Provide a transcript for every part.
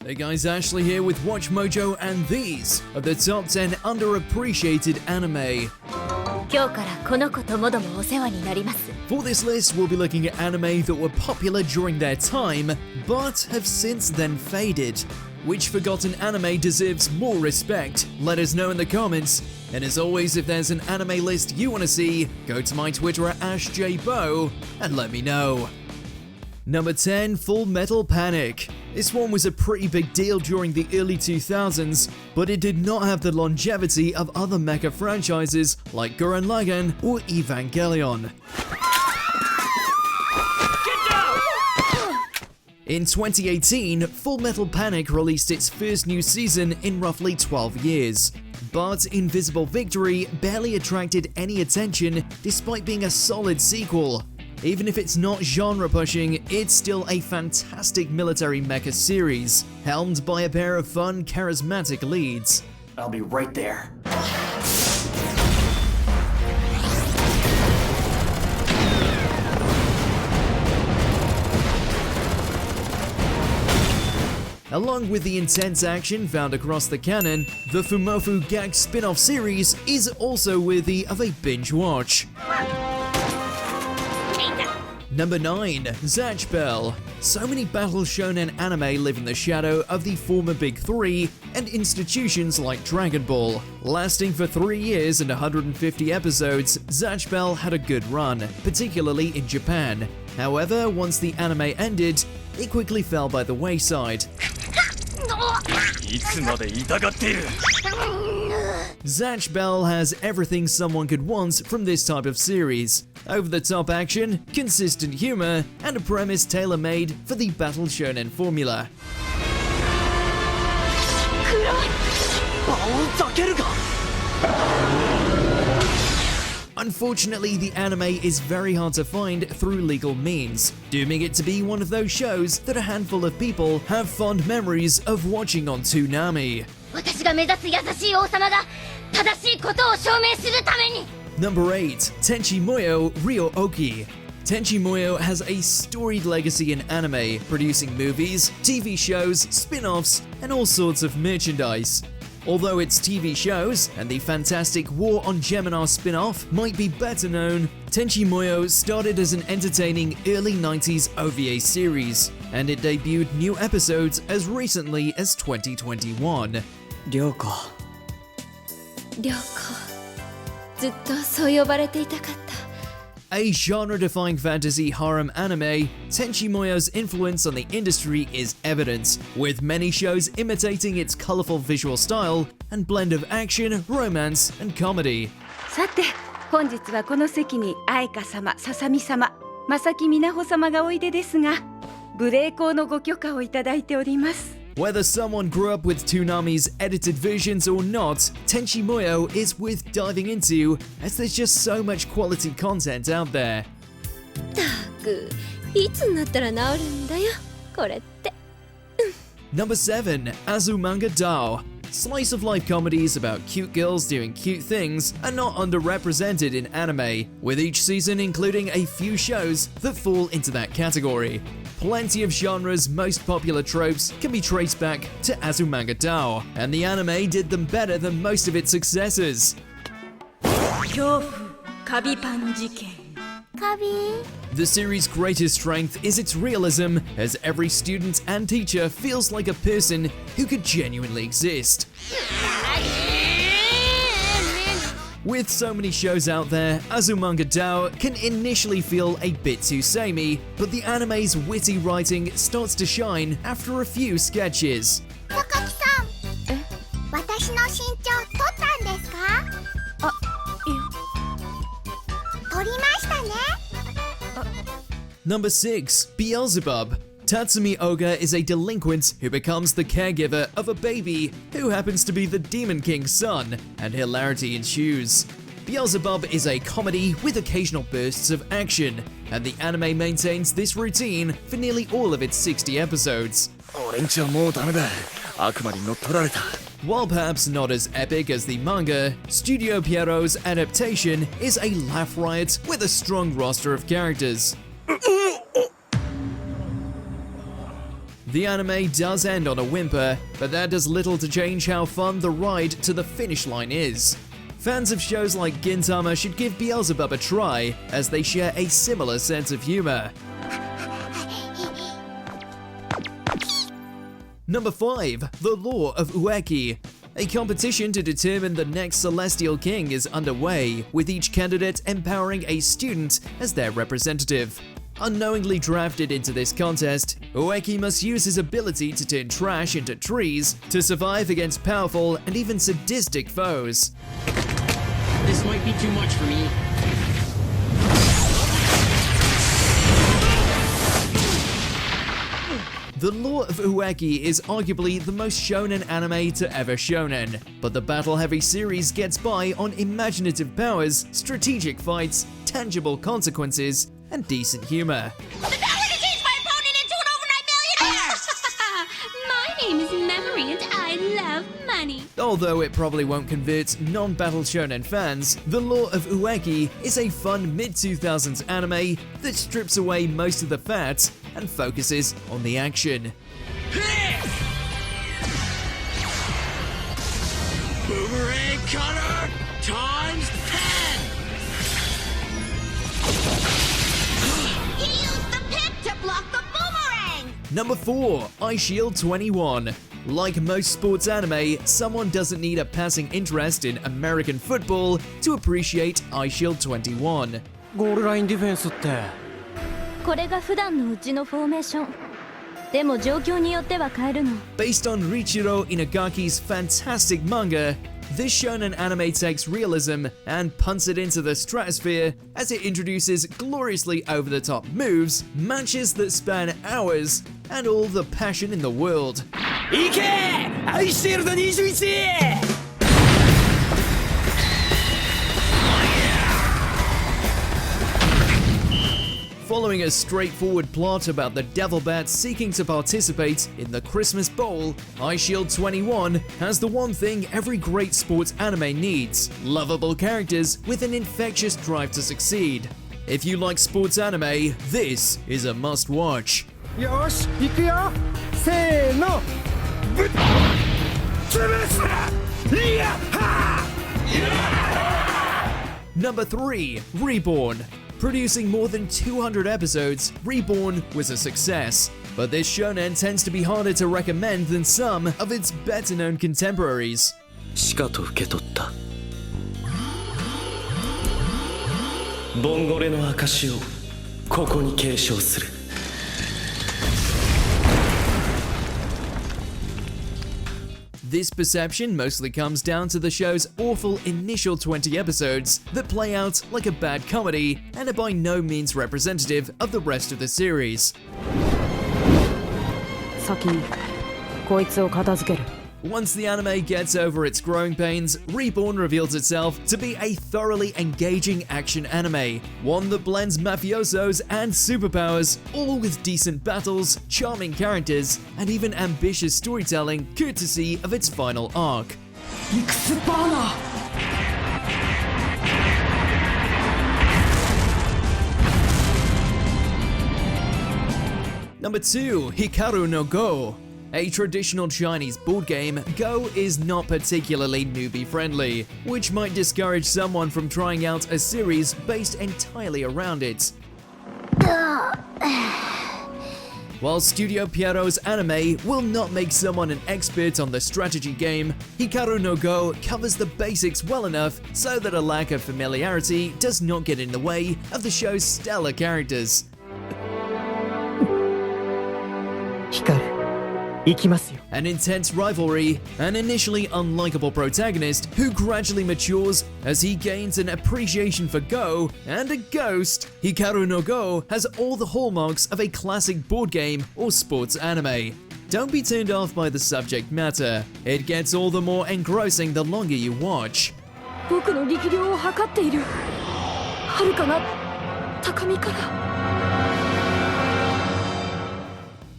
Hey guys, Ashley here with WatchMojo, and these are the top 10 underappreciated anime. For this list, we'll be looking at anime that were popular during their time, but have since then faded. Which forgotten anime deserves more respect? Let us know in the comments. And as always, if there's an anime list you want to see, go to my Twitter at AshJBo and let me know. Number 10, Full Metal Panic. This one was a pretty big deal during the early 2000s, but it did not have the longevity of other mecha franchises like Gurren Lagann or Evangelion. In 2018, Full Metal Panic released its first new season in roughly 12 years. But Invisible Victory barely attracted any attention despite being a solid sequel. Even if it's not genre-pushing, it's still a fantastic military mecha series, helmed by a pair of fun, charismatic leads. I'll be right there. Along with the intense action found across the canon, the Fumofu Gag spin-off series is also worthy of a binge watch. Number 9, Zatch Bell. So many battle shonen anime live in the shadow of the former Big Three and institutions like Dragon Ball. Lasting for 3 years and 150 episodes, Zatch Bell had a good run, particularly in Japan. However, once the anime ended, it quickly fell by the wayside. Zatch Bell has everything someone could want from this type of series. Over-the-top action, consistent humor, and a premise tailor-made for the battle shonen formula. Unfortunately, the anime is very hard to find through legal means, dooming it to be one of those shows that a handful of people have fond memories of watching on Toonami. Number 8, Tenchi Muyo Ryo-ohki. Tenchi Muyo has a storied legacy in anime, producing movies, TV shows, spin-offs, and all sorts of merchandise. Although its TV shows and the fantastic War on Gemini spin-off might be better known, Tenchi Muyo started as an entertaining early 90s OVA series, and it debuted new episodes as recently as 2021. Ryoko. ずっとそう呼ばれていたかった。 A genre-defying fantasy harem anime, Tenchi Muyo's influence on the industry is evident, with many shows imitating its colorful visual style and blend of action, romance, and comedy. さて、本日はこの席に愛花様、ささみ様、正木みなほ様がおいでですが、無礼講のご許可をいただいております。 Whether someone grew up with Toonami's edited versions or not, Tenchi Muyo is worth diving into, as there's just so much quality content out there. たく、いつになったら治るんだよ、これって。Number 7, Azumanga Daioh. Slice of life comedies about cute girls doing cute things are not underrepresented in anime, with each season including a few shows that fall into that category. Plenty of genres' most popular tropes can be traced back to Azumanga Daioh, and the anime did them better than most of its successors. 恐怖、カビパン事件。 The series' greatest strength is its realism, as every student and teacher feels like a person who could genuinely exist. With so many shows out there, Azumanga Daioh can initially feel a bit too samey, but the anime's witty writing starts to shine after a few sketches. Number 6, Beelzebub. Tatsumi Oga is a delinquent who becomes the caregiver of a baby who happens to be the Demon King's son, and hilarity ensues. Beelzebub is a comedy with occasional bursts of action, and the anime maintains this routine for nearly all of its 60 episodes. While perhaps not as epic as the manga, Studio Pierrot's adaptation is a laugh riot with a strong roster of characters. The anime does end on a whimper, but that does little to change how fun the ride to the finish line is. Fans of shows like Gintama should give Beelzebub a try, as they share a similar sense of humor. Number 5. The Law of Ueki. A competition to determine the next Celestial King is underway, with each candidate empowering a student as their representative. Unknowingly drafted into this contest, Ueki must use his ability to turn trash into trees to survive against powerful and even sadistic foes. This might be too much for me. The Law of Ueki is arguably the most shonen anime to ever shonen, but the battle-heavy series gets by on imaginative powers, strategic fights, tangible consequences, and decent humor. The power to change my opponent into an overnight millionaire! My name is Memory and I love money. Although it probably won't convert non-battle shonen fans, The Law of Ueki is a fun mid-2000s anime that strips away most of the fat and focuses on the action. Boomerang cutter times 10! He used the pit to block the boomerang! Number 4. Eyeshield 21. Like most sports anime, someone doesn't need a passing interest in American football to appreciate Eyeshield 21. ゴールラインディフェンスって。これが普段のうちのフォーメーション。でも状況によっては変えるの。Based on Richiro Inagaki's fantastic manga, this shonen anime takes realism and punts it into the stratosphere as it introduces gloriously over-the-top moves, matches that span hours, and all the passion in the world. いけ！アイシールド21！ Following a straightforward plot about the devil bats seeking to participate in the Christmas Bowl, Eyeshield 21 has the one thing every great sports anime needs: lovable characters with an infectious drive to succeed. If you like sports anime, this is a must-watch. よし、行くよ！せーの！ぶっ潰す！いやは！ Number 3. Reborn. Producing more than 200 episodes, Reborn was a success. But this shonen tends to be harder to recommend than some of its better-known contemporaries. しかと受け取ったボンゴレの証をここに継承する This perception mostly comes down to the show's awful initial 20 episodes that play out like a bad comedy and are by no means representative of the rest of the series. 先にこいつを片付ける。 Once the anime gets over its growing pains, Reborn reveals itself to be a thoroughly engaging action anime, one that blends mafiosos and superpowers, all with decent battles, charming characters, and even ambitious storytelling courtesy of its final arc. イクスパーナ！ Number 2. Hikaru no Go. A traditional Chinese board game, Go is not particularly newbie-friendly, which might discourage someone from trying out a series based entirely around it. While Studio Pierrot's anime will not make someone an expert on the strategy game, Hikaru no Go covers the basics well enough so that a lack of familiarity does not get in the way of the show's stellar characters. 光る。行きますよ。 An intense rivalry, an initially unlikable protagonist who gradually matures as he gains an appreciation for Go, and a ghost, Hikaru no Go has all the hallmarks of a classic board game or sports anime. Don't be turned off by the subject matter. It gets all the more engrossing the longer you watch. 僕の力量を測っている。遥かな高みから。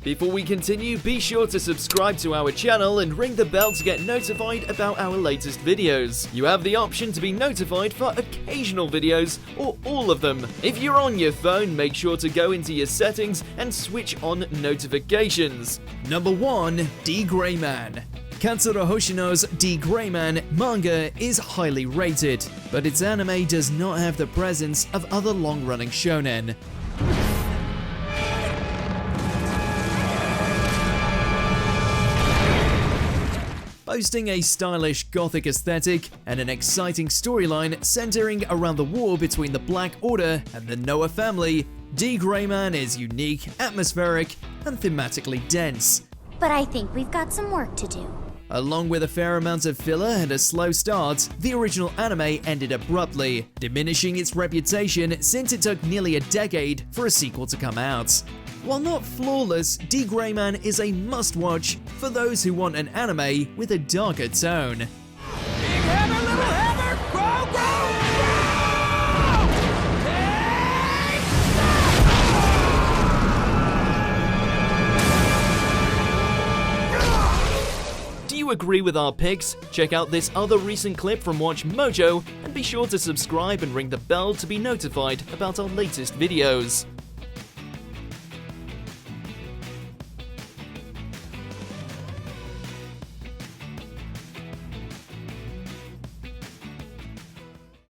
Before we continue, be sure to subscribe to our channel and ring the bell to get notified about our latest videos. You have the option to be notified for occasional videos or all of them. If you're on your phone, make sure to go into your settings and switch on notifications. Number 1. D.Gray-man. Katsura Hoshino's D.Gray-man manga is highly rated, but its anime does not have the presence of other long-running shonen. Boasting a stylish gothic aesthetic and an exciting storyline centering around the war between the Black Order and the Noah family, D.Gray-man is unique, atmospheric, and thematically dense. But I think we've got some work to do. Along with a fair amount of filler and a slow start, the original anime ended abruptly, diminishing its reputation since it took nearly a decade for a sequel to come out. While not flawless, D.Gray-man is a must-watch for those who want an anime with a darker tone. Big hammer, little hammer, grow, grow, Do you agree with our picks? Check out this other recent clip from WatchMojo and be sure to subscribe and ring the bell to be notified about our latest videos.